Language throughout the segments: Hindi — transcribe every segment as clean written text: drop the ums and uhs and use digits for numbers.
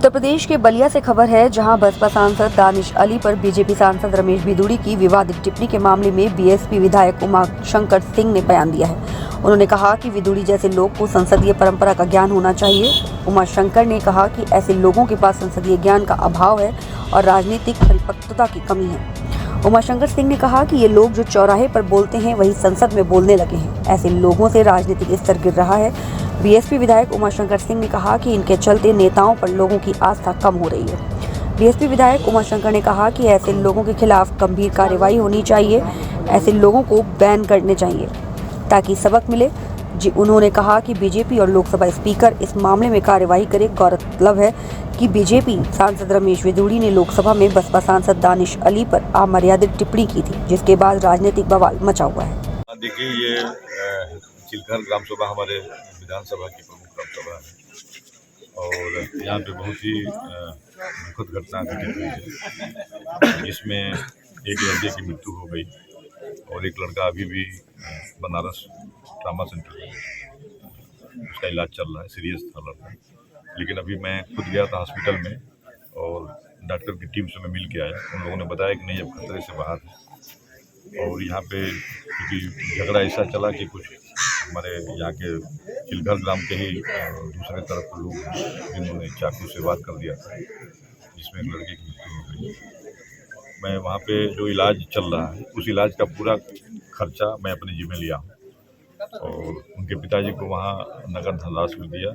उत्तर प्रदेश के बलिया से खबर है, जहां बसपा सांसद दानिश अली पर बीजेपी सांसद रमेश बिदूड़ी की विवादित टिप्पणी के मामले में बीएसपी विधायक उमाशंकर सिंह ने बयान दिया है। उन्होंने कहा कि बिदूड़ी जैसे लोग को संसदीय परंपरा का ज्ञान होना चाहिए। उमाशंकर ने कहा कि ऐसे लोगों के पास संसदीय ज्ञान का अभाव है और राजनीतिक परिपक्वता की कमी है। उमाशंकर सिंह ने कहा कि ये लोग जो चौराहे पर बोलते हैं वही संसद में बोलने लगे हैं। ऐसे लोगों से राजनीतिक स्तर गिर रहा है। बीएसपी विधायक उमाशंकर सिंह ने कहा कि इनके चलते नेताओं पर लोगों की आस्था कम हो रही है। बीएसपी विधायक उमाशंकर ने कहा कि ऐसे लोगों के खिलाफ गंभीर कार्रवाई होनी चाहिए। ऐसे लोगों को बैन करने चाहिए ताकि सबक मिले। उन्होंने कहा कि बीजेपी और लोकसभा स्पीकर इस मामले में कार्रवाई करे। गौरतलब है कि बीजेपी सांसद रमेश बिदूड़ी ने लोकसभा में बसपा सांसद दानिश अली पर अमर्यादित टिप्पणी की थी, जिसके बाद राजनीतिक बवाल मचा हुआ है। देखिए, ये चिलघर ग्राम सभा हमारे विधानसभा की प्रमुख ग्राम सभा है और यहाँ पे बहुत ही दुखद घटना घटित हुई है, जिसमें एक लड़के की मृत्यु हो गई और एक लड़का अभी भी बनारस ट्रामा सेंटर में उसका इलाज चल रहा है। सीरियस था लड़का, लेकिन अभी मैं खुद गया था हॉस्पिटल में और डॉक्टर की टीम से मैं मिल के आया। उन लोगों ने बताया कि नहीं, अब खतरे से बाहर है। और यहाँ पे क्योंकि झगड़ा ऐसा चला कि कुछ हमारे यहाँ के चिलघर ग्राम के ही दूसरे तरफ लोग जिन्होंने चाकू से वार कर दिया था, जिसमें एक लड़के की मृत्यु हो गई। मैं वहाँ पे जो इलाज चल रहा है उस इलाज का पूरा खर्चा मैं अपने जिम्मे लिया हूँ और उनके पिताजी को वहाँ नगद धनराशि भी दिया,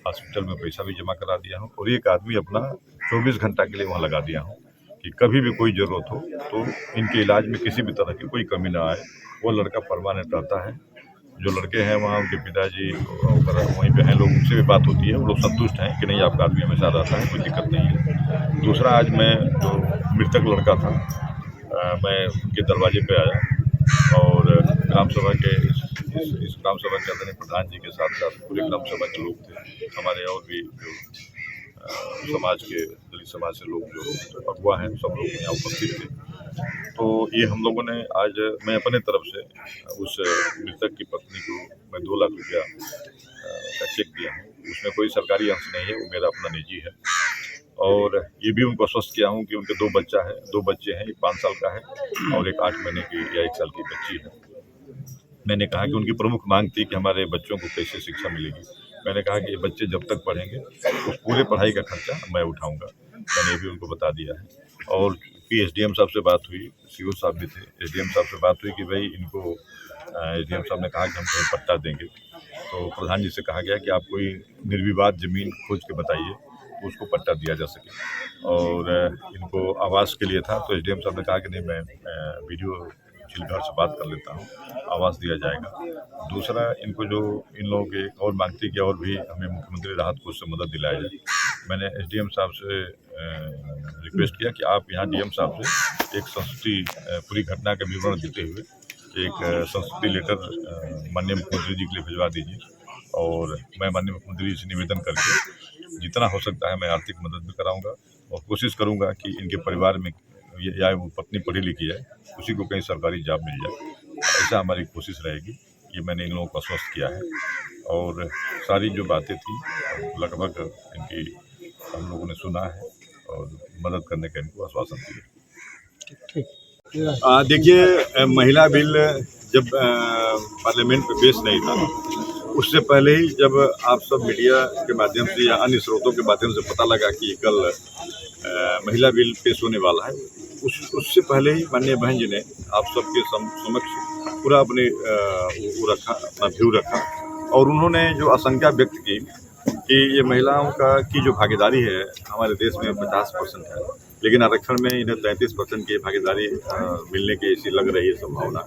हॉस्पिटल में पैसा भी जमा करा दिया हूँ और एक आदमी अपना 24 घंटा के लिए वहाँ लगा दिया हूँ कि कभी भी कोई ज़रूरत हो तो इनके इलाज में किसी भी तरह की कोई कमी ना आए। वो लड़का परमानेंट रहता है। जो लड़के हैं वहाँ उनके पिताजी वहीं पे हैं, लोग उनसे भी बात होती है, वो लोग संतुष्ट हैं कि नहीं, आपका आदमी हमेशा रहता है, कोई दिक्कत नहीं है। दूसरा, आज मैं जो मृतक लड़का था मैं उनके दरवाजे पे आया और ग्राम सभा के इस ग्राम सभा के आदरणीय प्रधान जी के साथ साथ पूरे ग्राम सभा के लोग थे, हमारे और भी जो समाज के दलित समाज से लोग जो अगुवा हैं सब लोग यहाँ उपस्थित थे। तो ये हम लोगों ने आज मैं अपने तरफ से उस मृतक की पत्नी को मैं 2 लाख रुपया का चेक दिया हूँ। उसमें कोई सरकारी अंश नहीं है, वो मेरा अपना निजी है। और ये भी उनको आश्वस्त किया हूँ कि उनके 2 बच्चे हैं, एक 5 साल का है और एक 8 महीने की या 1 साल की बच्ची है। मैंने कहा कि उनकी प्रमुख मांग थी कि हमारे बच्चों को कैसे शिक्षा मिलेगी। मैंने कहा कि ये बच्चे जब तक पढ़ेंगे उस पूरे पढ़ाई का खर्चा मैं उठाऊंगा। मैंने ये भी उनको बता दिया है। और एसडीएम साहब से बात हुई, सीओ साहब भी थे, एसडीएम साहब से बात हुई कि भाई इनको एसडीएम साहब ने कहा कि हम तुम्हें पट्टा देंगे। तो प्रधान जी से कहा गया कि आप कोई निर्विवाद ज़मीन खोज के बताइए तो उसको पट्टा दिया जा सके। और इनको आवास के लिए था तो एसडीएम साहब ने कहा कि नहीं, मैं वीडियो चिलघर से बात कर लेता हूँ, आवास दिया जाएगा। दूसरा, इनको जो इन लोगों के और मांगती कि और भी हमें मुख्यमंत्री राहत कोष से मदद दिलाया जाए। मैंने एसडीएम साहब से रिक्वेस्ट किया कि आप यहाँ डीएम साहब से एक संस्तुति पूरी घटना का विवरण देते हुए एक संस्तुति लेटर माननीय मुख्यमंत्री जी के लिए भिजवा दीजिए और मैं माननीय मुख्यमंत्री जी से निवेदन करके जितना हो सकता है मैं आर्थिक मदद भी कराऊंगा और कोशिश करूंगा कि इनके परिवार में या वो पत्नी पढ़ी लिखी है, उसी को कहीं सरकारी जॉब मिल जाए, ऐसा हमारी कोशिश रहेगी। ये मैंने इन लोगों को आश्वस्त किया है और सारी जो बातें थी लगभग इनकी हम लोगों ने सुना है और मदद करने का इनको आश्वासन दिया। देखिए, महिला बिल जब पार्लियामेंट में पेश नहीं था, उससे पहले ही जब आप सब मीडिया के माध्यम से या अन्य स्रोतों के माध्यम से पता लगा कि कल महिला बिल पेश होने वाला है, उससे पहले ही माननीय बहन जी ने आप सबके समक्ष पूरा अपने वो रखा, अपना व्यू रखा और उन्होंने जो आशंका व्यक्त की कि ये महिलाओं की जो भागीदारी है हमारे देश में 50% है, लेकिन आरक्षण में इन्हें 33% की भागीदारी मिलने की ऐसी लग रही है संभावना।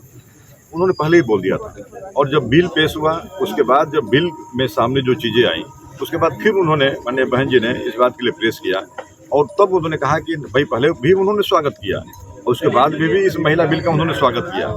उन्होंने पहले ही बोल दिया था और जब बिल पेश हुआ उसके बाद जब बिल में सामने जो चीज़ें आई उसके बाद फिर उन्होंने माननीय बहन जी ने इस बात के लिए प्रेस किया और तब उन्होंने कहा कि भाई पहले भी उन्होंने स्वागत किया और उसके बाद भी इस महिला बिल का उन्होंने स्वागत किया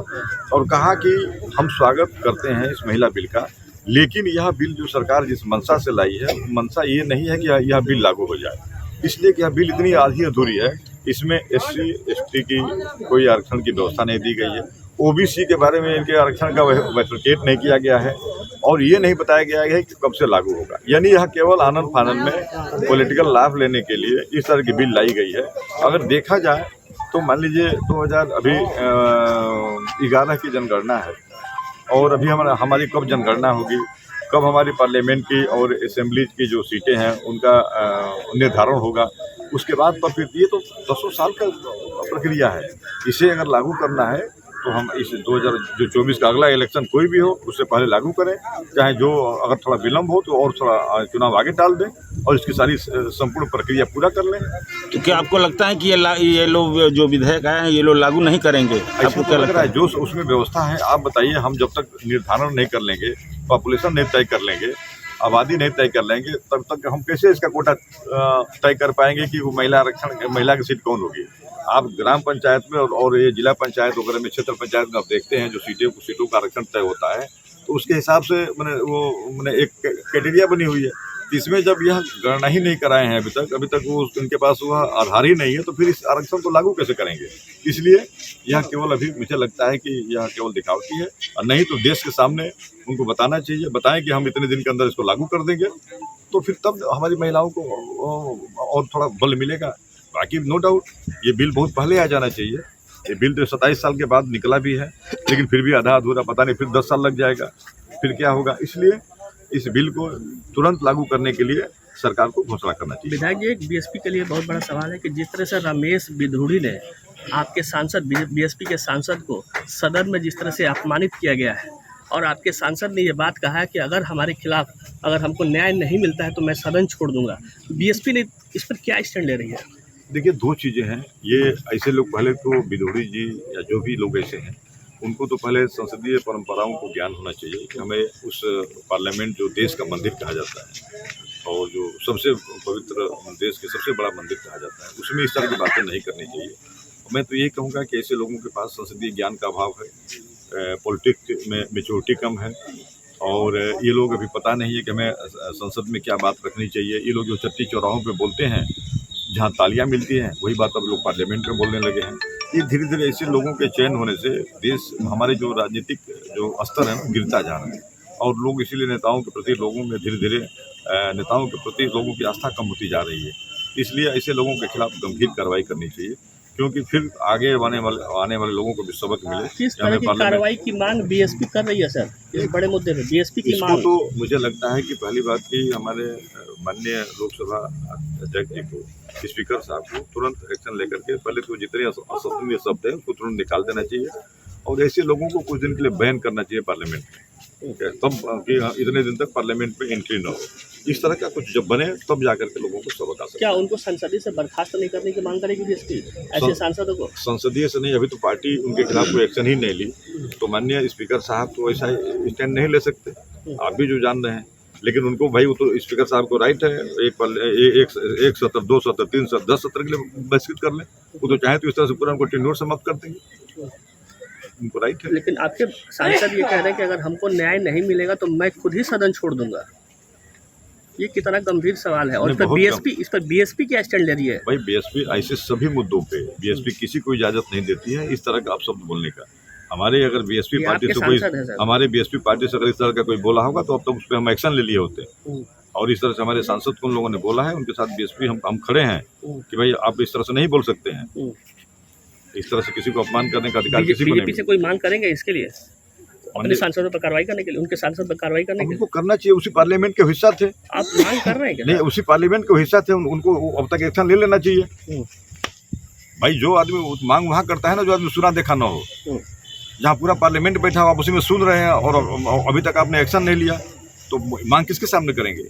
और कहा कि हम स्वागत करते हैं इस महिला बिल का, लेकिन यह बिल जो सरकार जिस मंशा से लाई है, मंशा ये नहीं है कि यह बिल लागू हो जाए, इसलिए कि यह बिल इतनी आधी अधूरी है। इसमें SC ST की कोई आरक्षण की व्यवस्था नहीं दी गई है ओबीसी के बारे में इनके आरक्षण का वेरिफिकेट नहीं किया गया है और ये नहीं बताया गया है कि कब से लागू होगा। यानी यह केवल आनंद फानंद में पॉलिटिकल लाभ लेने के लिए इस तरह की बिल लाई गई है। अगर देखा जाए तो मान लीजिए 2011 की जनगणना है और अभी हमारी कब जनगणना होगी, कब हमारी पार्लियामेंट की और असेंबली की जो सीटें हैं उनका निर्धारण होगा, उसके बाद पर फिर ये तो 10 साल का प्रक्रिया है। इसे अगर लागू करना है तो हम इस 2024 का अगला इलेक्शन कोई भी हो उससे पहले लागू करें, चाहे जो अगर थोड़ा विलम्ब हो तो और थोड़ा चुनाव आगे टाल दें और इसकी सारी संपूर्ण प्रक्रिया पूरा कर लें। तो क्या आपको लगता है कि ये लोग जो विधेयक आए हैं ये लोग लागू नहीं करेंगे? आपको क्या लगता है? जो उसमें व्यवस्था है आप बताइए, हम जब तक निर्धारण नहीं कर लेंगे, पॉपुलेशन नहीं तय कर लेंगे, आबादी नहीं तय कर लेंगे, तब तक हम कैसे इसका कोटा तय कर पाएंगे कि वो महिला की सीट कौन होगी। आप ग्राम पंचायत में और ये जिला पंचायत वगैरह में, क्षेत्र पंचायत में आप देखते हैं जो सीटों का आरक्षण तय होता है तो उसके हिसाब से मैंने एक क्राइटेरिया बनी हुई है। इसमें जब यह गणना ही नहीं कराए हैं अभी तक वो उनके पास वह आधार ही नहीं है तो फिर इस आरक्षण को लागू कैसे करेंगे। इसलिए यह केवल अभी मुझे लगता है कि यह केवल दिखावटी है और नहीं तो देश के सामने उनको बताना चाहिए, बताएं कि हम इतने दिन के अंदर इसको लागू कर देंगे तो फिर तब हमारी महिलाओं को और थोड़ा बल मिलेगा। बाकी नो डाउट ये बिल बहुत पहले आ जाना चाहिए। ये बिल तो 27 साल के बाद निकला भी है लेकिन फिर भी आधा अधूरा, पता नहीं फिर 10 साल लग जाएगा, फिर क्या होगा। इसलिए इस बिल को तुरंत लागू करने के लिए सरकार को घोषणा करना चाहिए। विधायक जी, एक बीएसपी के लिए बहुत बड़ा सवाल है कि जिस तरह से रमेश बिधूड़ी ने आपके सांसद बीएसपी के सांसद को सदन में जिस तरह से अपमानित किया गया है और आपके सांसद ने ये बात कहा है कि अगर हमारे खिलाफ अगर हमको न्याय नहीं मिलता है तो मैं सदन छोड़ दूंगा, बीएसपी ने इस पर क्या स्टैंड ले रही है? देखिए, दो चीज़ें हैं। ये ऐसे लोग पहले तो बिधूड़ी जी या जो भी लोग ऐसे हैं उनको तो पहले संसदीय परंपराओं को ज्ञान होना चाहिए कि हमें उस पार्लियामेंट जो देश का मंदिर कहा जाता है और जो सबसे पवित्र देश के सबसे बड़ा मंदिर कहा जाता है उसमें इस तरह की बातें नहीं करनी चाहिए। मैं तो ये कहूँगा कि ऐसे लोगों के पास संसदीय ज्ञान का अभाव है, पॉलिटिक्स में मैच्योरिटी कम है और ये लोग अभी पता नहीं है कि हमें संसद में क्या बात रखनी चाहिए। ये लोग जो चट्टी चौराहों पे बोलते हैं, जहाँ तालियां मिलती हैं, वही बात अब लोग पार्लियामेंट में बोलने लगे हैं। ये धीरे धीरे ऐसे लोगों के चयन होने से देश हमारे जो राजनीतिक जो स्तर है गिरता जा रहा है और लोग इसीलिए नेताओं के प्रति लोगों में धीरे धीरे नेताओं के प्रति लोगों की आस्था कम होती जा रही है। इसलिए ऐसे लोगों के खिलाफ गंभीर कार्रवाई करनी चाहिए क्योंकि फिर आगे आने वाले लोगों को भी सबक मिले। किस तरह की कार्रवाई की मांग बीएसपी कर रही है सर इस बड़े मुद्दे पे? बीएसपी की मांग तो मुझे लगता है कि पहली बात की हमारे माननीय लोकसभा अध्यक्ष जी को, स्पीकर साहब को तुरंत एक्शन लेकर के पहले तो जितने असंसदीय शब्द हैं उसको तुरंत निकाल देना चाहिए और ऐसे लोगों को कुछ दिन के लिए बैन करना चाहिए पार्लियामेंट में, तब कि इतने दिन तक पार्लियामेंट में एंट्री न हो। इस तरह का कुछ जब बने तब जाकर के लोगों को सबक आ सकता है। क्या उनको संसदीय से बर्खास्त नहीं करने की मांग करेगी बीएसपी ऐसे सांसदों को? संसदीय से नहीं, अभी तो पार्टी उनके खिलाफ कोई एक्शन ही नहीं ली तो माननीय स्पीकर साहब तो ऐसा स्टैंड नहीं ले सकते, आप भी जो जान रहे हैं। लेकिन उनको भाई वो तो स्पीकर साहब को राइट है एक सत्र 2 सत्र 3 सत्र 10 सत्र के लिए बहिष्कृत कर लें। वो तो चाहे तो इस तरह से पूरा उनको टेन्योर समाप्त कर देंगे, उनको राइट है। लेकिन आपके सांसद ये कह रहे हैं कि अगर हमको न्याय नहीं मिलेगा तो मैं खुद ही सदन छोड़ दूंगा। ये कितना गंभीर सवाल है और इस पर बीएसपी क्या स्टैंड ले रही है? भाई बीएसपी ऐसे सभी मुद्दों पे बीएसपी किसी को इजाजत नहीं देती है इस तरह का आप शब्द बोलने का। हमारे अगर बीएसपी पार्टी से कोई हमारे बीएसपी पार्टी से अगर इस तरह का कोई बोला होगा तो अब तक उस पर हम एक्शन ले लिए होते हैं और इस तरह से हमारे सांसद को उन लोगों ने बोला है, उनके साथ बीएसपी हम खड़े हैं कि भाई आप इस तरह से नहीं बोल सकते हैं। इस तरह से किसी को अपमान करने का अधिकार किसी को नहीं। बीजेपी से कोई मांग करेंगे इसके लिए अपने सांसदों पर कार्रवाई करने के लिए, उनके सांसद पर कार्रवाई करने के लिए? उनको करना चाहिए, उसी पार्लियामेंट के हिस्सा थे। आप मांग कर रहे हैं क्या? नहीं, उसी पार्लियामेंट के हिस्सा थे, उनको अब तक एक्शन ले लेना चाहिए। भाई जो आदमी मांग वहाँ करता है ना, जो आदमी सुना देखा ना हो, जहाँ पूरा पार्लियामेंट बैठा हो आप उसी में सुन रहे हैं और अभी तक आपने एक्शन नहीं लिया तो मांग किसके सामने करेंगे?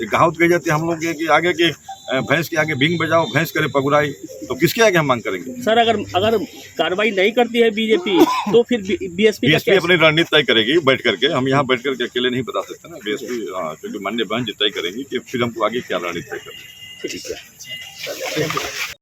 एक कहावत कही जाती है हम लोग कि आगे के भैंस के आगे बींग बजाओ भैंस करे पगुराई, तो किसके आगे हम मांग करेंगे? सर अगर कार्रवाई नहीं करती है बीजेपी तो फिर बीएसपी अपनी रणनीति तय करेगी बैठ करके। हम यहाँ बैठ करके अकेले नहीं बता सकते ना, बीएसपी क्योंकि माननीय बहन जी तय करेंगी कि फिर हमको आगे क्या रणनीति तय करनी है। ठीक है।